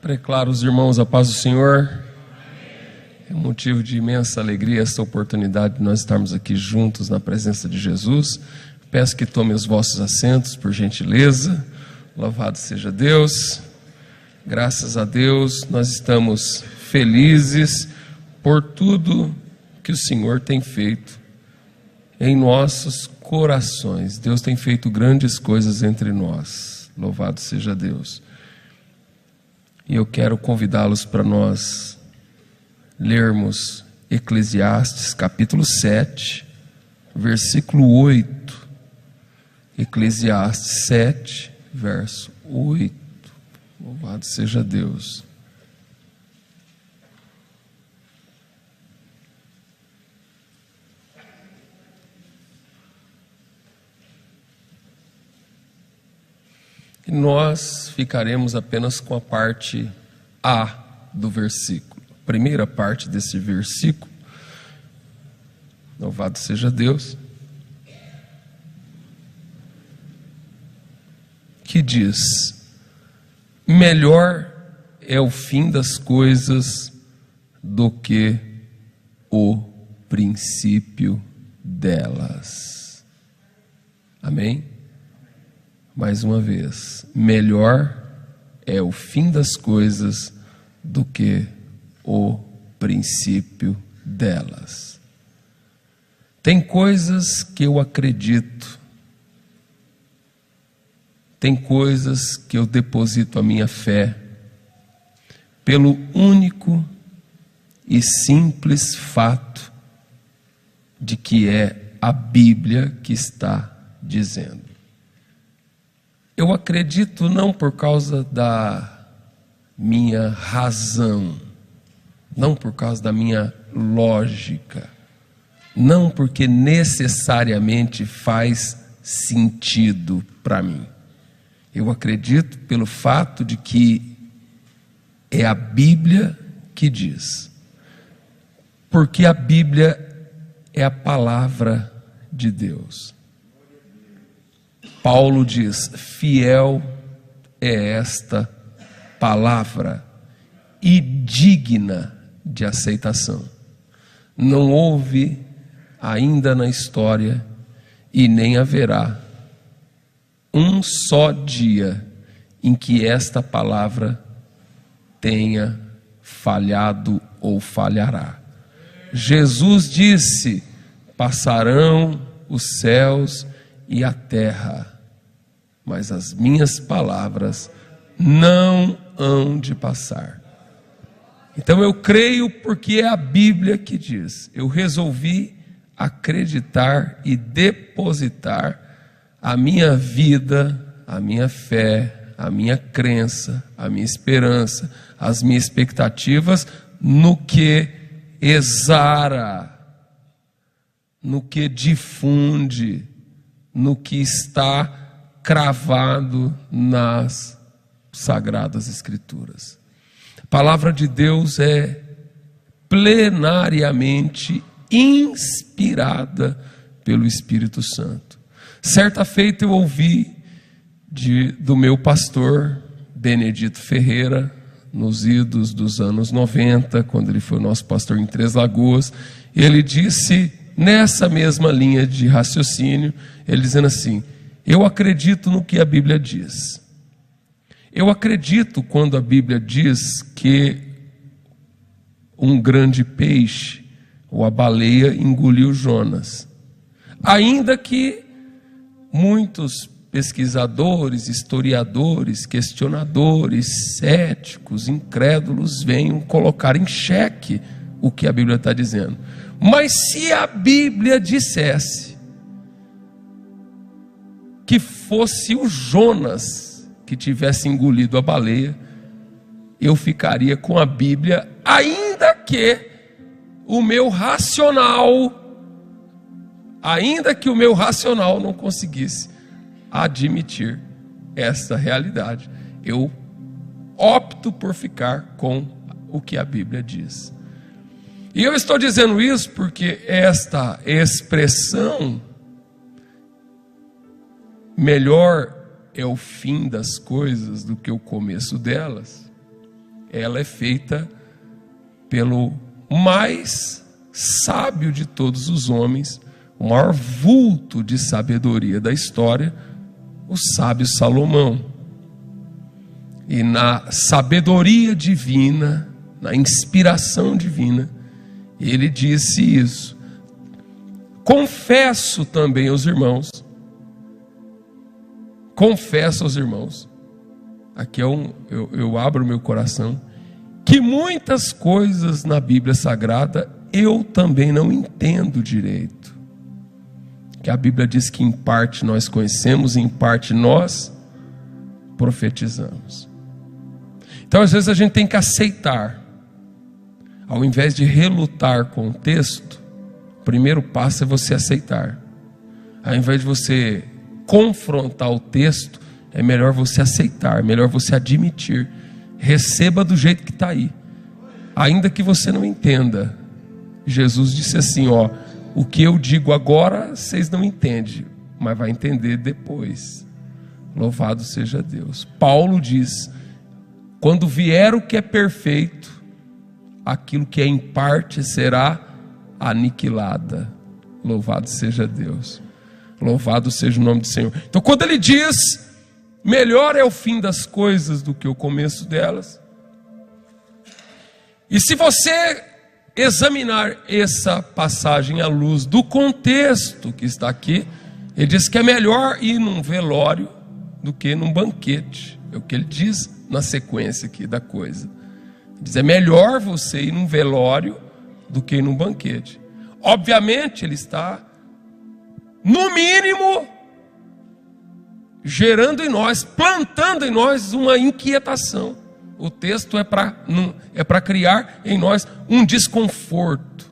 Declaro os irmãos a paz do Senhor. É um motivo de imensa alegria esta oportunidade de nós estarmos aqui juntos na presença de Jesus. Peço que tomem os vossos assentos, por gentileza. Louvado seja Deus. Graças a Deus, nós estamos felizes por tudo que o Senhor tem feito em nossos corações. Deus tem feito grandes coisas entre nós. Louvado seja Deus. E eu quero convidá-los para nós lermos Eclesiastes capítulo 7, versículo 8. Eclesiastes 7, verso 8. Louvado seja Deus. E nós ficaremos apenas com a parte A do versículo. A primeira parte desse versículo, louvado seja Deus, que diz: melhor é o fim das coisas do que o princípio delas. Amém? Mais uma vez, melhor é o fim das coisas do que o princípio delas. Tem coisas que eu acredito, tem coisas que eu deposito a minha fé, pelo único e simples fato de que é a Bíblia que está dizendo. Eu acredito não por causa da minha razão, não por causa da minha lógica, não porque necessariamente faz sentido para mim. Eu acredito pelo fato de que é a Bíblia que diz. Porque a Bíblia é a palavra de Deus. Paulo diz: fiel é esta palavra e digna de aceitação. Não houve ainda na história e nem haverá um só dia em que esta palavra tenha falhado ou falhará. Jesus disse: passarão os céus e a terra, mas as minhas palavras não hão de passar. Então eu creio porque é a Bíblia que diz. Eu resolvi acreditar e depositar a minha vida, a minha fé, a minha crença, a minha esperança, as minhas expectativas no que exara, no que difunde, no que está cravado nas Sagradas Escrituras. A palavra de Deus é plenariamente inspirada pelo Espírito Santo. Certa feita eu ouvi do meu pastor Benedito Ferreira, nos idos dos anos 90, quando ele foi o nosso pastor em Três Lagoas, ele disse, nessa mesma linha de raciocínio, ele dizendo assim: eu acredito no que a Bíblia diz. Eu acredito quando a Bíblia diz que um grande peixe, ou a baleia, engoliu Jonas. Ainda que muitos pesquisadores, historiadores, questionadores, céticos, incrédulos venham colocar em xeque o que a Bíblia está dizendo. Mas se a Bíblia dissesse que fosse o Jonas que tivesse engolido a baleia, eu ficaria com a Bíblia, ainda que o meu racional não conseguisse admitir essa realidade. Eu opto por ficar com o que a Bíblia diz. E eu estou dizendo isso porque esta expressão, melhor é o fim das coisas do que o começo delas, ela é feita pelo mais sábio de todos os homens, o maior vulto de sabedoria da história, o sábio Salomão. E na sabedoria divina, na inspiração divina, ele disse isso. Confesso também aos irmãos, aqui eu abro meu coração, que muitas coisas na Bíblia Sagrada eu também não entendo direito. Que a Bíblia diz que em parte nós conhecemos e em parte nós profetizamos. Então às vezes a gente tem que aceitar, ao invés de relutar com o texto. O primeiro passo é você aceitar. Ao invés de você confrontar o texto, é melhor você aceitar, melhor você admitir. Receba do jeito que está aí, ainda que você não entenda. Jesus disse assim, ó, o que eu digo agora vocês não entendem, mas vai entender depois. Louvado seja Deus. Paulo diz, quando vier o que é perfeito, aquilo que é em parte será aniquilada. Louvado seja Deus. Louvado seja o nome do Senhor. Então quando ele diz, melhor é o fim das coisas do que o começo delas. E se você examinar essa passagem à luz do contexto que está aqui, ele diz que é melhor ir num velório do que num banquete. É o que ele diz na sequência aqui da coisa. Ele diz, é melhor você ir num velório do que ir num banquete. Obviamente ele está, no mínimo, gerando em nós, plantando em nós uma inquietação. O texto é para criar em nós um desconforto.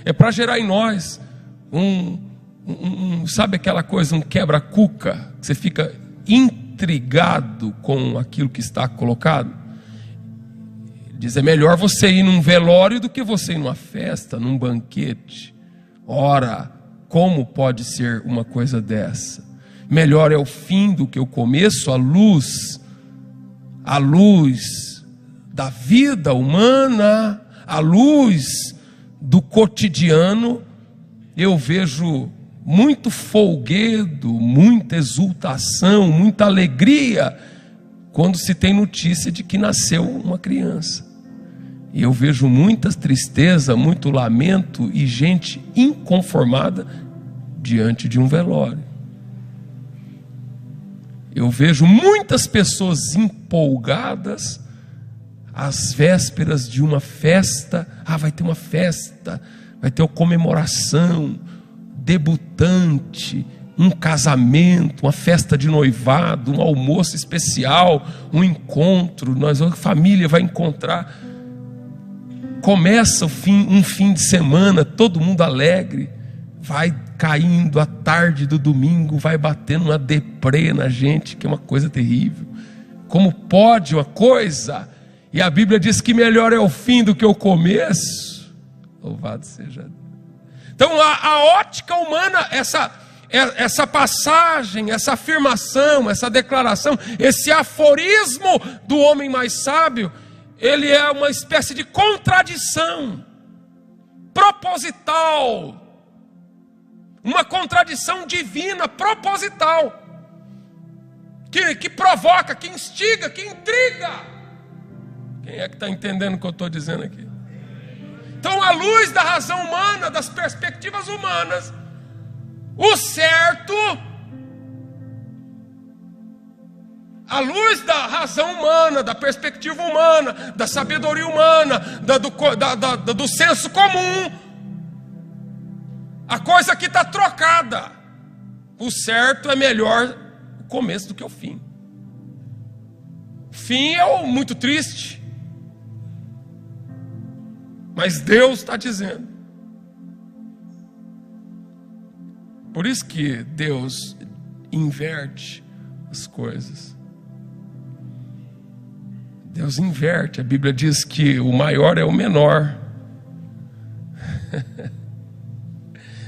É para gerar em nós sabe aquela coisa, um quebra-cuca, que você fica intrigado com aquilo que está colocado? Diz, é melhor você ir num velório do que você ir numa festa, num banquete. Ora, como pode ser uma coisa dessa? Melhor é o fim do que o começo, a luz da vida humana, a luz do cotidiano. Eu vejo muito folguedo, muita exultação, muita alegria, quando se tem notícia de que nasceu uma criança. E eu vejo muita tristeza, muito lamento e gente inconformada diante de um velório. Eu vejo muitas pessoas empolgadas às vésperas de uma festa. Vai ter uma festa, vai ter uma comemoração, debutante, um casamento, uma festa de noivado, um almoço especial, um encontro, a família vai encontrar. Começa um fim de semana, todo mundo alegre, vai caindo a tarde do domingo, vai batendo uma deprê na gente, que é uma coisa terrível. Como pode uma coisa? E a Bíblia diz que melhor é o fim do que o começo. Louvado seja Deus. Então a ótica humana, essa passagem, essa afirmação, essa declaração, esse aforismo do homem mais sábio, ele é uma espécie de contradição proposital. Uma contradição divina, proposital, que provoca, que instiga, que intriga. Quem é que está entendendo o que eu estou dizendo aqui? Então, à luz da razão humana, das perspectivas humanas, o certo, à luz da razão humana, da perspectiva humana, da sabedoria humana, do senso comum, a coisa aqui está trocada. O certo é melhor o começo do que o fim. O fim é muito triste, mas Deus está dizendo. Por isso que Deus inverte as coisas. Deus inverte. A Bíblia diz que o maior é o menor.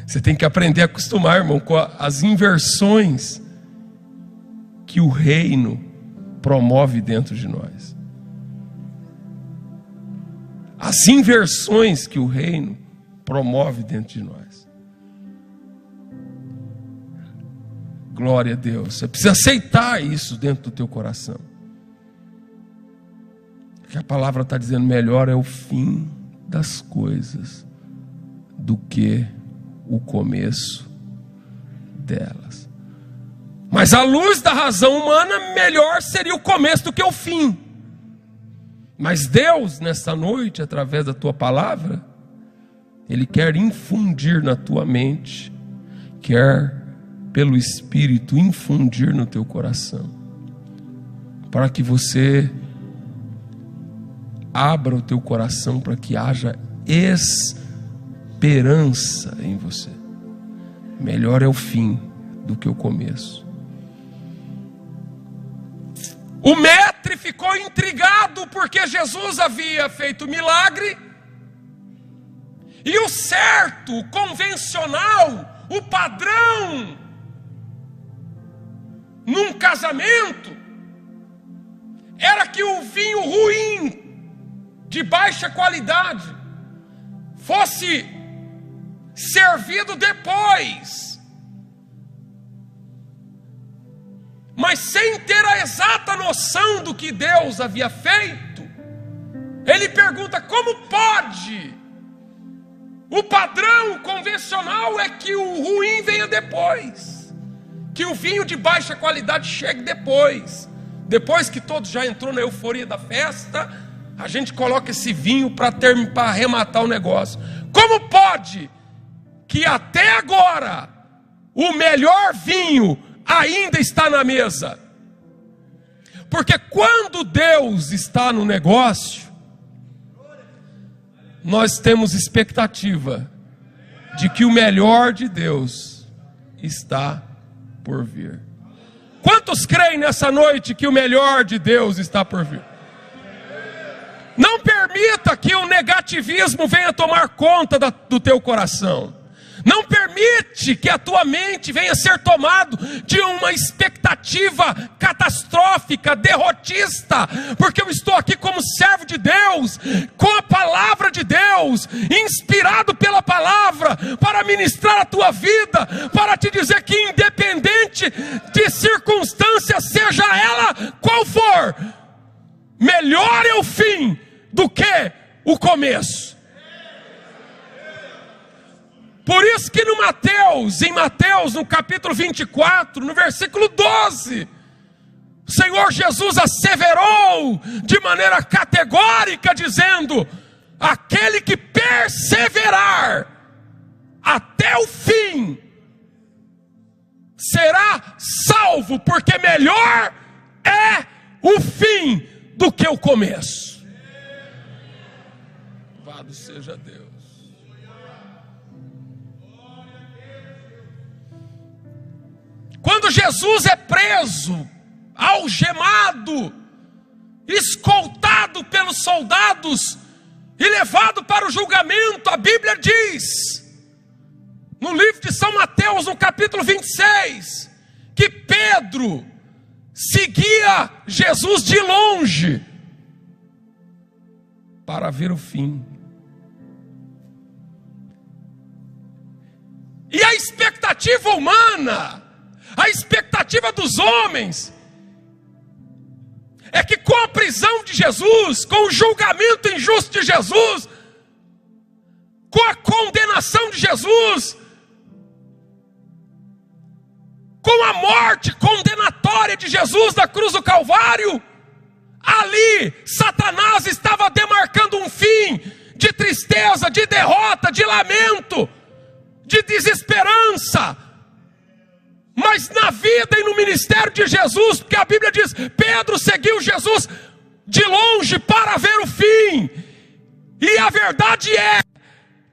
Você tem que aprender a acostumar, irmão, com as inversões que o reino promove dentro de nós. as inversões que o reino promove dentro de nós. Glória a Deus. Você precisa aceitar isso dentro do teu coração. Que a palavra está dizendo, melhor é o fim das coisas do que o começo delas. Mas à luz da razão humana, melhor seria o começo do que o fim. Mas Deus, nesta noite, através da tua palavra, Ele quer infundir na tua mente, quer pelo Espírito infundir no teu coração, para que você abra o teu coração para que haja esperança em você. Melhor é o fim do que o começo. O mestre ficou intrigado porque Jesus havia feito milagre, e o certo, o convencional, o padrão num casamento era que o vinho ruim, de baixa qualidade, fosse servido depois. Mas sem ter a exata noção do que Deus havia feito, ele pergunta: como pode? O padrão convencional é que o ruim venha depois, que o vinho de baixa qualidade chegue depois. Depois que todos já entrou na euforia da festa, a gente coloca esse vinho para arrematar o negócio. Como pode que até agora o melhor vinho ainda está na mesa? Porque quando Deus está no negócio, nós temos expectativa de que o melhor de Deus está por vir. Quantos creem nessa noite que o melhor de Deus está por vir? Não permita que o negativismo venha tomar conta do teu coração. Não permite que a tua mente venha ser tomado de uma expectativa catastrófica, derrotista, porque eu estou aqui como servo de Deus, com a palavra de Deus, inspirado pela palavra, para ministrar a tua vida, para te dizer que independente de circunstância, seja ela qual for, melhor é o fim do que o começo. Por isso que em Mateus, no capítulo 24, no versículo 12, o Senhor Jesus asseverou de maneira categórica, dizendo: aquele que perseverar até o fim será salvo, porque melhor é o fim do que o começo. Louvado seja Deus. Quando Jesus é preso, algemado, escoltado pelos soldados e levado para o julgamento, a Bíblia diz, no livro de São Mateus, no capítulo 26, que Pedro seguia Jesus de longe para ver o fim. E a expectativa humana, a expectativa dos homens, é que com a prisão de Jesus, com o julgamento injusto de Jesus, com a condenação de Jesus, com a morte condenatória de Jesus na cruz do Calvário, ali Satanás estava demarcando um fim de tristeza, de derrota, de lamento, de desesperança. Mas na vida e no ministério de Jesus, porque a Bíblia diz, Pedro seguiu Jesus de longe para ver o fim. E a verdade é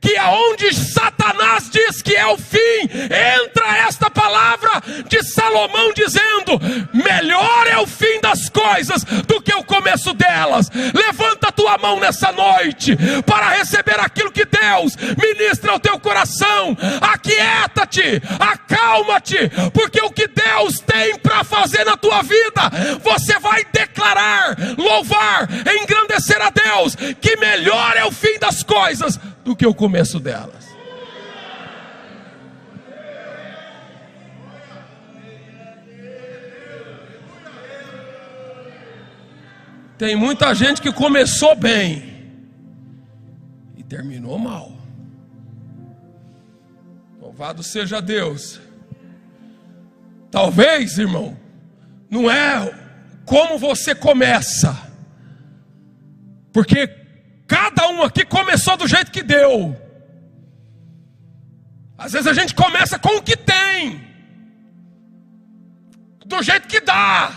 que aonde Satanás diz que é o fim, entra esta palavra de Salomão dizendo: melhor é o fim das coisas do que o começo delas. Levanta a tua mão nessa noite para receber aquilo que Deus ministra ao teu coração. Aquieta-te, acalma-te, porque o que Deus tem para fazer na tua vida, você vai declarar, louvar, engrandecer reconhecer a Deus que melhor é o fim das coisas do que o começo delas. Tem muita gente que começou bem e terminou mal. Louvado seja Deus. Talvez, irmão, não é como você começa, porque cada um aqui começou do jeito que deu. Às vezes a gente começa com o que tem, do jeito que dá,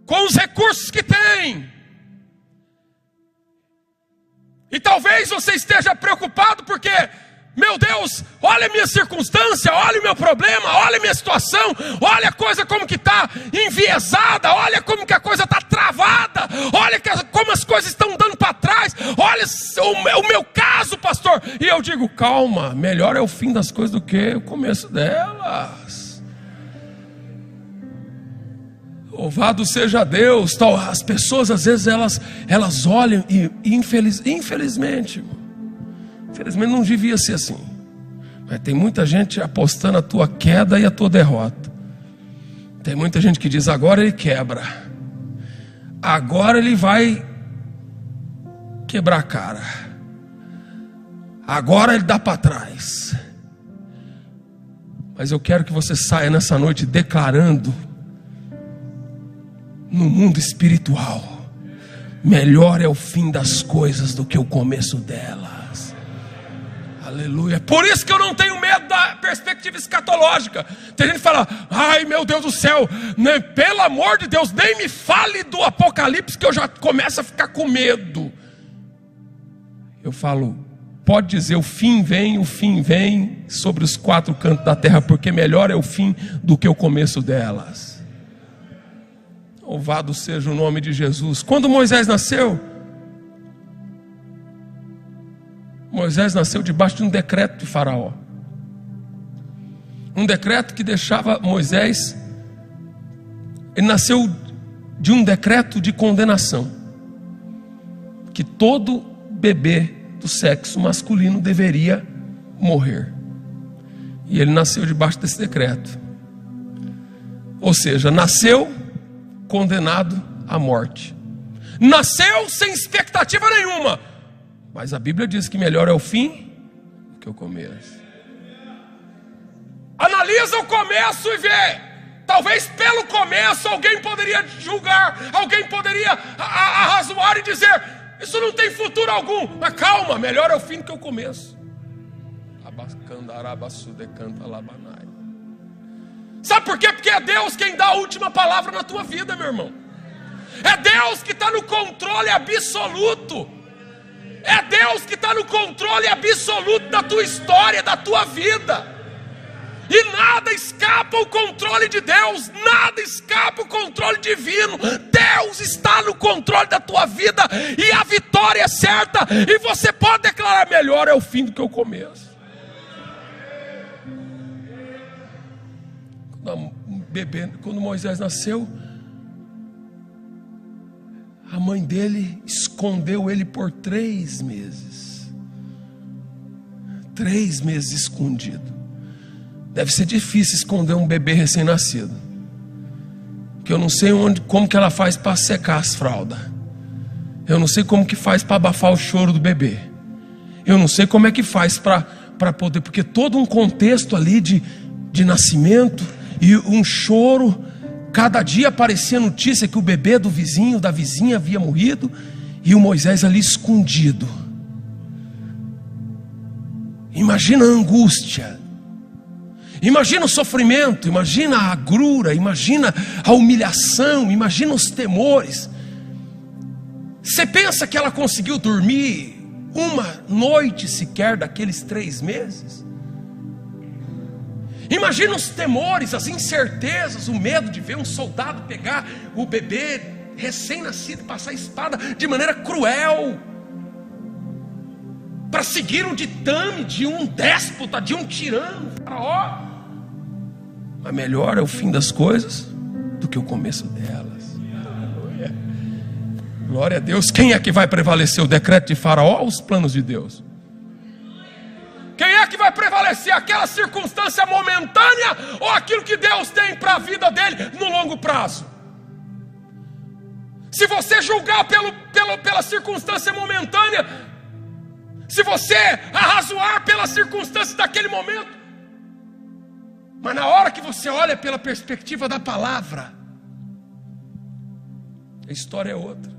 com os recursos que tem. E talvez você esteja preocupado porque, meu Deus, olha a minha circunstância, olha o meu problema, olha a minha situação, olha a coisa como que está enviesada, olha como que a coisa está travada, olha como as coisas estão dando para trás, olha o meu caso, pastor. E eu digo, calma, melhor é o fim das coisas do que o começo delas. Louvado seja Deus. As pessoas às vezes elas olham e infelizmente não devia ser assim, mas tem muita gente apostando a tua queda e a tua derrota. Tem muita gente que diz, agora ele quebra, agora ele vai quebrar a cara, agora ele dá para trás. Mas eu quero que você saia nessa noite declarando no mundo espiritual, melhor é o fim das coisas do que o começo delas. Aleluia. Por isso que eu não tenho medo da perspectiva escatológica. Tem gente que fala, ai meu Deus do céu, né? Pelo amor de Deus, nem me fale do Apocalipse que eu já começo a ficar com medo. Eu falo, pode dizer, o fim vem sobre os quatro cantos da terra, porque melhor é o fim do que o começo delas. Louvado seja o nome de Jesus. Quando Moisés nasceu debaixo de um decreto de Faraó. Um decreto que deixava Moisés, ele nasceu de um decreto de condenação, que todo bebê do sexo masculino deveria morrer. E ele nasceu debaixo desse decreto. Ou seja, nasceu condenado à morte. Nasceu sem expectativa nenhuma. Mas a Bíblia diz que melhor é o fim do que o começo. Analisa o começo e vê. Talvez pelo começo alguém poderia julgar, alguém poderia arrazoar e dizer, isso não tem futuro algum. Mas calma, melhor é o fim do que o começo. Sabe por quê? Porque é Deus quem dá a última palavra na tua vida, meu irmão. É Deus que está no controle absoluto. É Deus que está no controle absoluto da tua história, da tua vida. E nada escapa ao controle de Deus, nada escapa ao controle divino. Deus está no controle da tua vida e a vitória é certa. E você pode declarar, melhor é o fim do que o começo. Quando Moisés nasceu, a mãe dele escondeu ele por 3 meses. 3 meses escondido. Deve ser difícil esconder um bebê recém-nascido, que eu não sei como que ela faz para secar as fraldas. Eu não sei como que faz para abafar o choro do bebê. Eu não sei como é que faz para poder, porque todo um contexto ali de nascimento e um choro. Cada dia aparecia notícia que o bebê do vizinho, da vizinha havia morrido, e o Moisés ali escondido. Imagina a angústia, imagina o sofrimento, imagina a agrura, imagina a humilhação, imagina os temores. Você pensa que ela conseguiu dormir uma noite sequer daqueles 3 meses? Imagina os temores, as incertezas, o medo de ver um soldado pegar o bebê recém-nascido e passar a espada de maneira cruel, para seguir o ditame de um déspota, de um tirano, Faraó. Mas melhor é o fim das coisas do que o começo delas. Glória a Deus. Quem é que vai prevalecer, o decreto de Faraó ou os planos de Deus? Quem é que vai prevalecer, aquela circunstância momentânea ou aquilo que Deus tem para a vida dele no longo prazo? Se você julgar pela circunstância momentânea, se você arrazoar pela circunstância daquele momento, mas na hora que você olha pela perspectiva da palavra, a história é outra.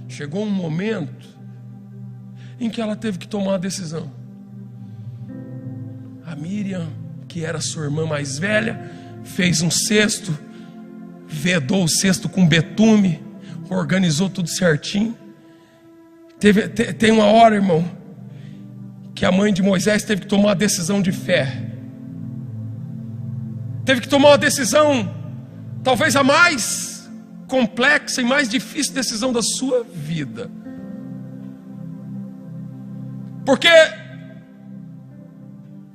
Chegou um momento em que ela teve que tomar uma decisão. A Miriam, que era sua irmã mais velha, fez um cesto, vedou o cesto com betume, organizou tudo certinho. Tem uma hora, irmão, que a mãe de Moisés teve que tomar uma decisão de fé. Teve que tomar uma decisão, talvez a mais complexa e mais difícil decisão da sua vida. Porque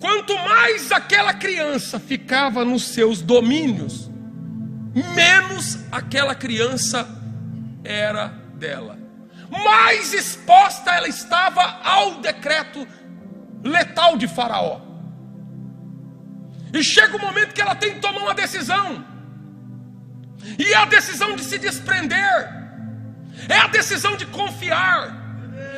quanto mais aquela criança ficava nos seus domínios, menos aquela criança era dela. Mais exposta ela estava ao decreto letal de Faraó. E chega o momento que ela tem que tomar uma decisão. E é a decisão de se desprender. É a decisão de confiar.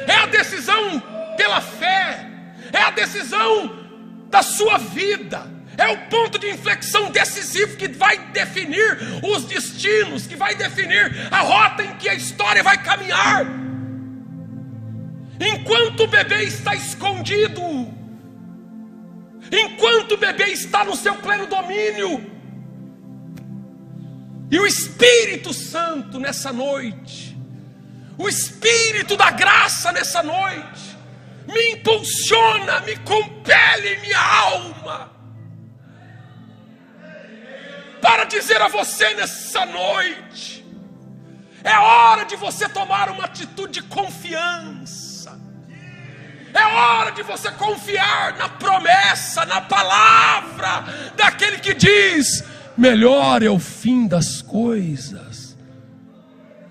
É a decisão pela fé. É a decisão da sua vida. É o ponto de inflexão decisivo que vai definir os destinos, que vai definir a rota em que a história vai caminhar. Enquanto o bebê está escondido, enquanto o bebê está no seu pleno domínio, e o Espírito Santo nessa noite, o Espírito da graça nessa noite, me impulsiona, me compele minha alma, para dizer a você nessa noite, é hora de você tomar uma atitude de confiança. É hora de você confiar na promessa, na palavra daquele que diz: melhor é o fim das coisas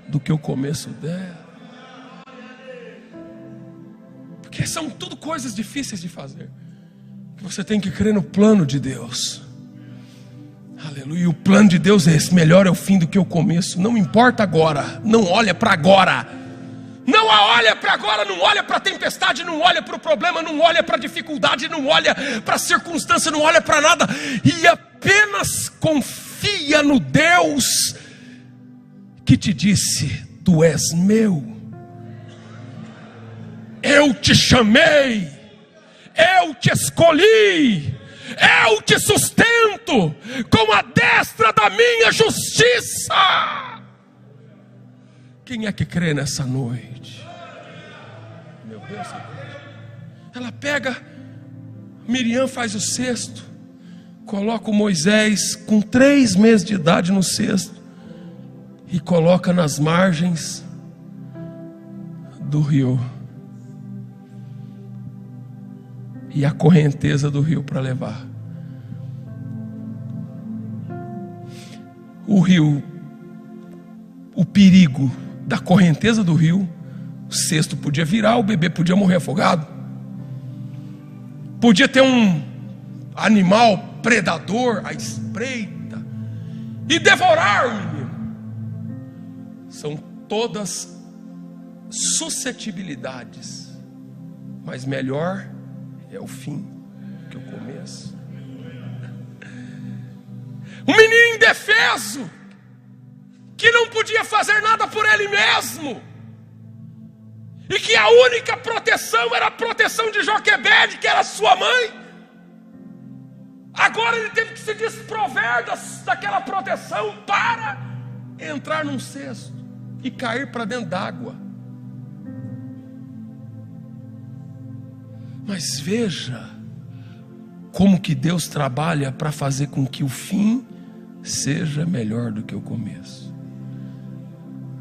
do que o começo dela. Porque são tudo coisas difíceis de fazer. Você tem que crer no plano de Deus. Aleluia. O plano de Deus é esse: melhor é o fim do que o começo. Não importa agora, não olha para agora. Não olha para agora, não olha para a tempestade, não olha para o problema, não olha para a dificuldade, não olha para a circunstância, não olha para nada, e apenas confia no Deus que te disse: tu és meu, eu te chamei, eu te escolhi, eu te sustento com a destra da minha justiça. Quem é que crê nessa noite? Meu Deus. Ela pega, Miriam faz o cesto, coloca o Moisés com 3 meses de idade no cesto e coloca nas margens do rio. E a correnteza do rio para levar. O rio, o perigo da correnteza do rio, o cesto podia virar, o bebê podia morrer afogado. Podia ter um animal predador à espreita e devorar o menino. São todas suscetibilidades, mas melhor é o fim que o começo. Um menino indefeso, que não podia fazer nada por ele mesmo, e que a única proteção era a proteção de Joquebede, que era sua mãe. Agora ele teve que se desprover daquela proteção para entrar num cesto e cair para dentro d'água. Mas veja como que Deus trabalha para fazer com que o fim seja melhor do que o começo.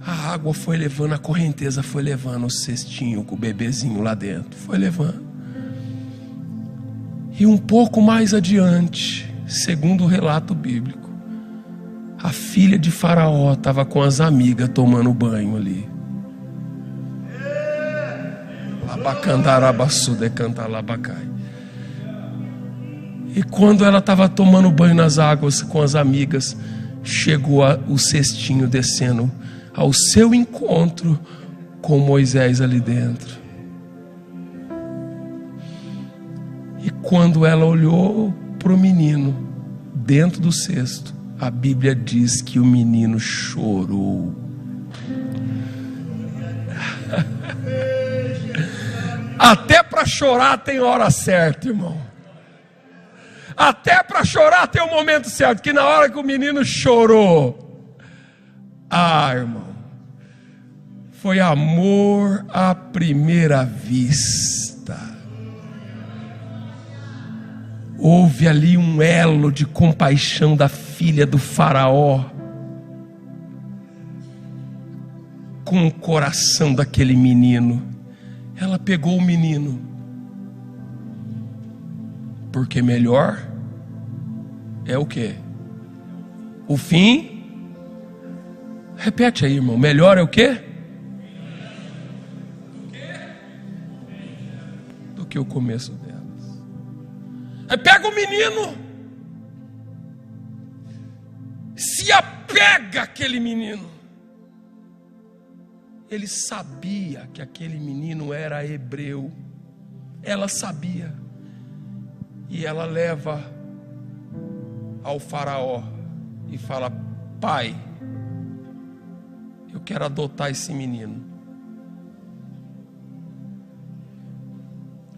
A água foi levando, a correnteza foi levando o cestinho com o bebezinho lá dentro, foi levando. E um pouco mais adiante, segundo o relato bíblico, a filha de Faraó estava com as amigas tomando banho ali. E quando ela estava tomando banho nas águas com as amigas, chegou o cestinho descendo ao seu encontro com Moisés ali dentro. E quando ela olhou para o menino dentro do cesto, a Bíblia diz que o menino chorou. Até para chorar tem hora certa, irmão. Até para chorar tem um momento certo. Que na hora que o menino chorou, irmão, foi amor à primeira vista. Houve ali um elo de compaixão da filha do faraó com o coração daquele menino. Ela pegou o menino, porque melhor é o quê? O fim. Repete aí, irmão. Melhor é o quê? Do que o começo delas. Aí pega o menino, se apega àquele menino. Ele sabia que aquele menino era hebreu. Ela sabia. E ela leva ao faraó e fala: pai, eu quero adotar esse menino.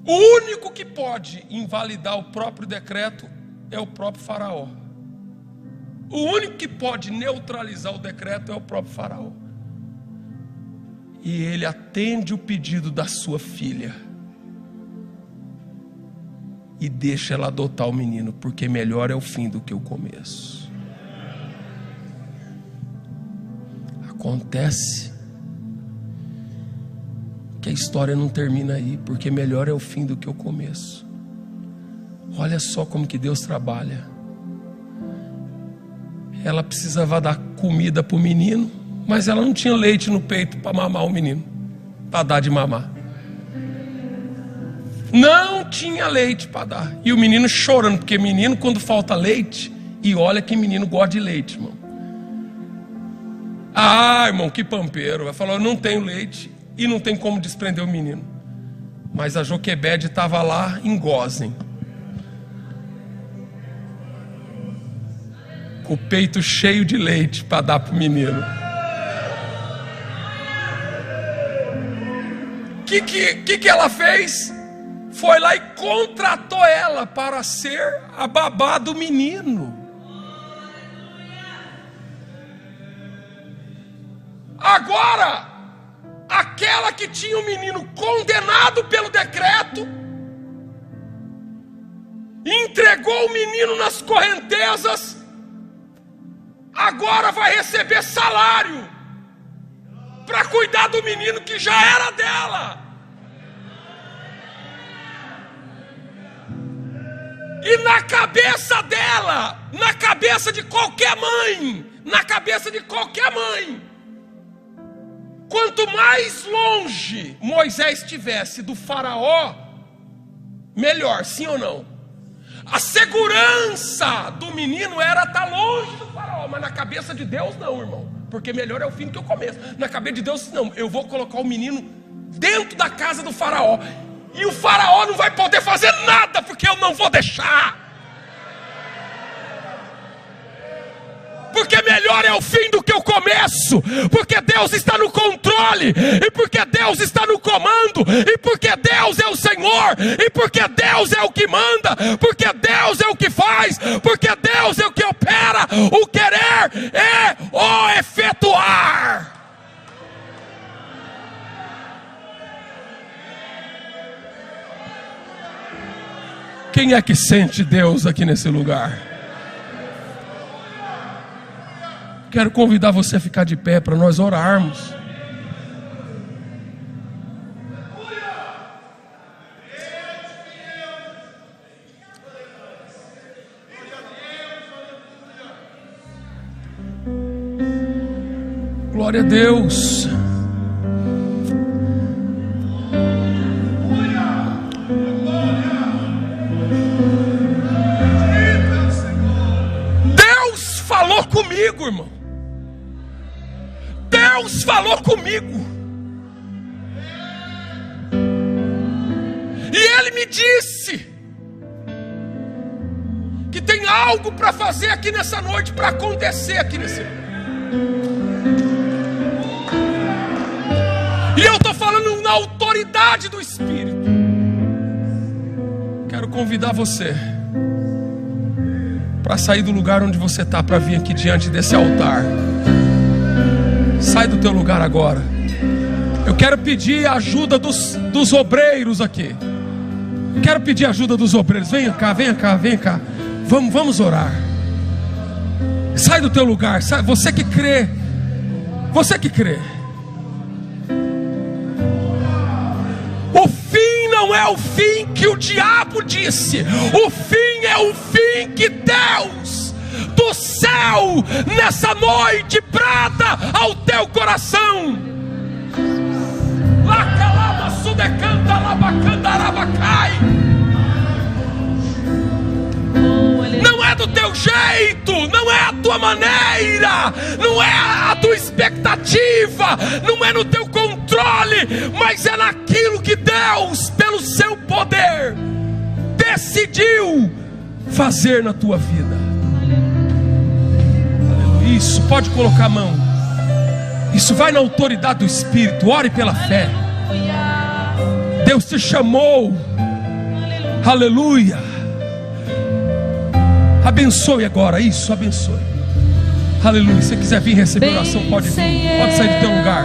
O único que pode invalidar o próprio decreto é o próprio faraó. O único que pode neutralizar o decreto é o próprio faraó. E ele atende o pedido da sua filha e deixa ela adotar o menino, porque melhor é o fim do que o começo. Acontece que a história não termina aí, porque melhor é o fim do que o começo. Olha só como que Deus trabalha. Ela precisava dar comida para o menino, mas ela não tinha leite no peito para mamar o menino, para dar de mamar. Não tinha leite para dar. E o menino chorando, porque menino quando falta leite, e olha que menino gosta de leite, irmão. Irmão, que pampeiro. Vai falar: eu não tenho leite e não tem como desprender o menino. Mas a Joquebede estava lá em Gósen, com o peito cheio de leite para dar para o menino. Que ela fez? Foi lá e contratou ela para ser a babá do menino. Agora, aquela que tinha o menino condenado pelo decreto, entregou o menino nas correntezas, agora vai receber salário para cuidar do menino que já era dela. E na cabeça dela, na cabeça de qualquer mãe, quanto mais longe Moisés estivesse do faraó, melhor, sim ou não? A segurança do menino era estar longe do faraó, mas na cabeça de Deus não, irmão, porque melhor é o fim do que o começo. Na cabeça de Deus não, eu vou colocar o menino dentro da casa do faraó, e o faraó não vai poder fazer nada, porque eu não vou deixar. Porque melhor é o fim do que o começo. Porque Deus está no controle. E porque Deus está no comando. E porque Deus é o Senhor. E porque Deus é o que manda. Porque Deus é o que faz. Porque Deus é o que opera. O querer é o efetuar. Quem é que sente Deus aqui nesse lugar? Quero convidar você a ficar de pé para nós orarmos. Glória a Deus. comigo, irmão. Deus falou comigo. E Ele me disse que tem algo para fazer aqui nessa noite, para acontecer aqui nesse lugar. E eu estou falando na autoridade do Espírito. Quero convidar você para sair do lugar onde você está, para vir aqui diante desse altar. Sai do teu lugar agora. Eu quero pedir a ajuda dos obreiros aqui. Quero pedir a ajuda dos obreiros. Venha cá, venha cá, venha cá. Vamos orar. Sai do teu lugar. Sai, você que crê. Você que crê. O fim não é o fim que o diabo disse. O fim é o fim que Deus do céu nessa noite brada ao teu coração. Lacalama sudecanta labacandarabacai. Não é do teu jeito, não é a tua maneira, não é a tua expectativa, não é no teu controle, mas é naquilo que Deus, pelo seu poder, decidiu fazer na tua vida. Isso, pode colocar a mão. Isso vai na autoridade do Espírito. Ore pela fé. Deus te chamou. Aleluia. Abençoe agora. Isso, abençoe. Aleluia. Se você quiser vir receber oração, pode vir. Pode sair do teu lugar.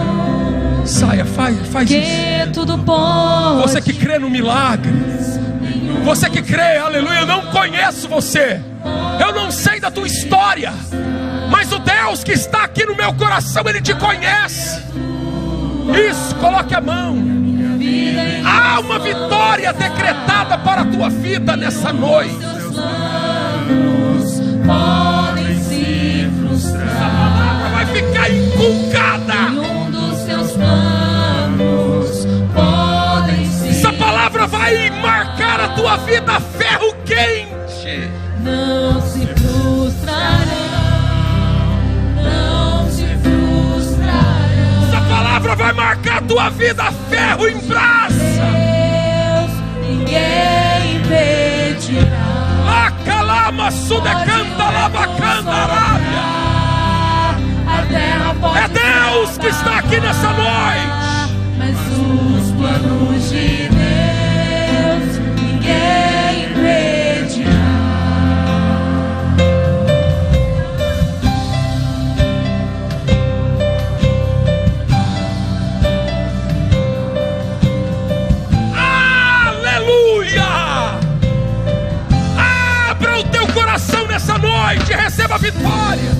Saia, faz isso. Você que crê no milagre, você que crê, aleluia. Eu não conheço você, eu não sei da tua história, mas o Deus que está aqui no meu coração, Ele te conhece. Isso, coloque a mão. Há uma vitória decretada para a tua vida nessa noite. Podem se frustrar. Essa palavra vai ficar inculcada. Nenhum dos seus planos podem se. Essa palavra vai marcar a tua vida a ferro quente. Não se frustrarão. Vai marcar a tua vida a ferro em brasa. Deus, ninguém impedirá. Acalama, sudecanta, labacanda, arábia. A terra pode é Deus que está aqui nessa noite. Mas os planos de Deus, ninguém impedirá. Nessa noite, receba a vitória.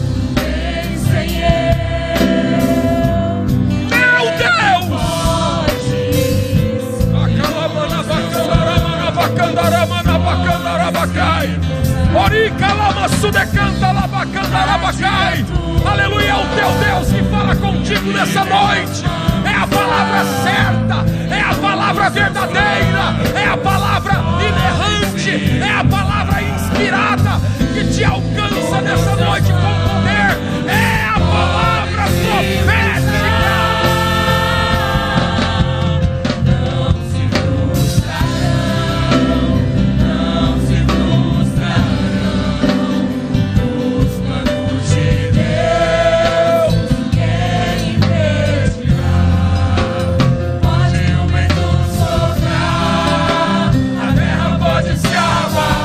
Meu Deus! Aleluia, é o teu Deus que fala contigo nessa noite. É a palavra certa, é a palavra verdadeira, é a palavra inerrante, é a palavra inspirada que te alcança nessa noite com poder. É a palavra profética. Não se frustrarão, não se frustrarão. Os planos de Deus, ninguém impedirá. Pode o vento soprar, a terra pode se abalar.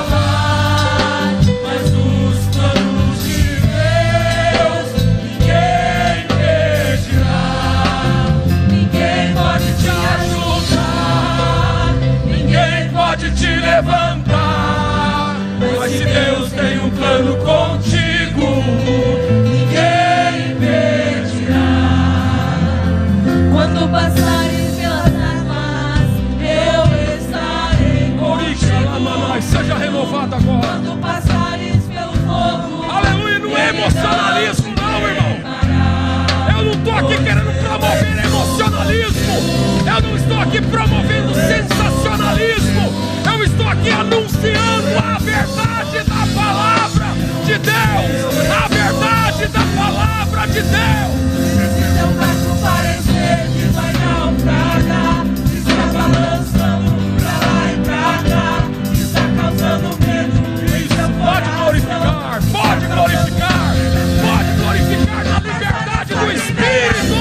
Te levantar, mas se Deus tem um plano contigo, ninguém impedirá. Quando passares pelas águas, eu estarei contigo. Seja renovado agora. Quando passares pelo fogo, aleluia, não é emocionalismo não, irmão. Eu não estou aqui querendo promover emocionalismo, eu não estou aqui promovendo sensacionalismo. Eu estou aqui anunciando a verdade da palavra de Deus, a verdade da palavra de Deus. Se seu barco parecer que vai naufragar, está balançando pra lá e pra cá, está causando medo. Pode glorificar, pode glorificar, pode glorificar na liberdade do Espírito.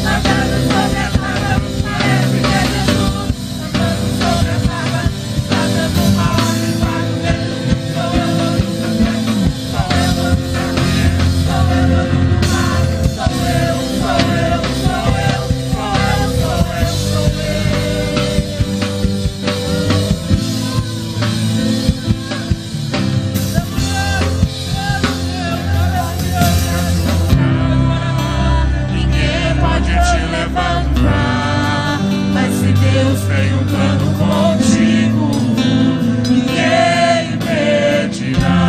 Andando sobre as águas, parece que é Jesus. Andando sobre as águas, está dando uma ordem para o vento. Sou eu, dono do vento, sou eu, dono do vento, sou eu, dono do mar. Sou eu, sou eu, sou eu, sou eu, sou eu, sou eu. Ninguém pode te levantar, mas se Deus tem um plano contigo, ninguém impedirá.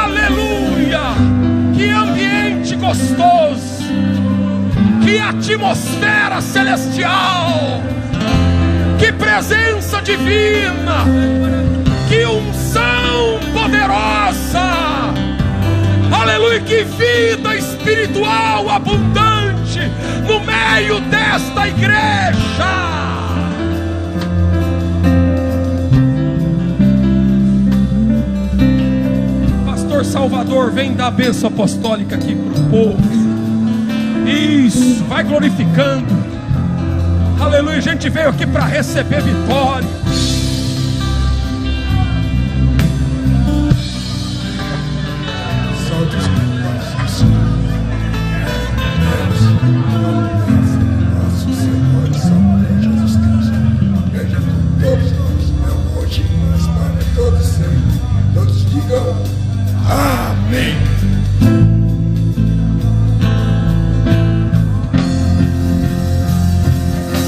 Aleluia! Que ambiente gostoso! Que atmosfera celestial! Que presença divina! Que unção poderosa! Aleluia! Que vida espiritual abundante no meio desta igreja! Pastor Salvador, vem dar a bênção apostólica aqui para o povo. Isso, vai glorificando. Aleluia, a gente veio aqui para receber vitória. Todos digam amém.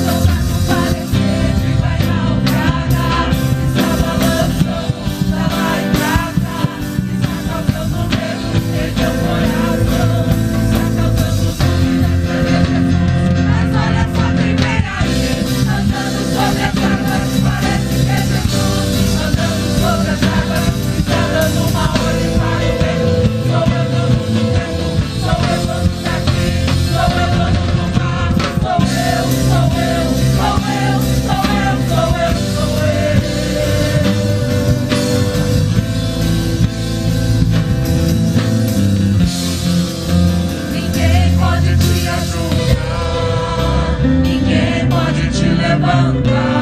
Seu barco parecer que vai naufragar, está balançando pra lá e pra cá, está causando medo em teu coração, está causando dúvida, cadê Jesus? Mas olha só quem vem aí, andando sobre as águas, parece que é Jesus. Andando sobre as águas, está dando uma ordem para o vento. Sou eu, dono do vento, sou eu, dono daqui, sou eu, dono do mar. Sou eu, sou eu, sou eu, sou eu, sou eu, sou eu. Ninguém pode te ajudar, ninguém pode te levantar.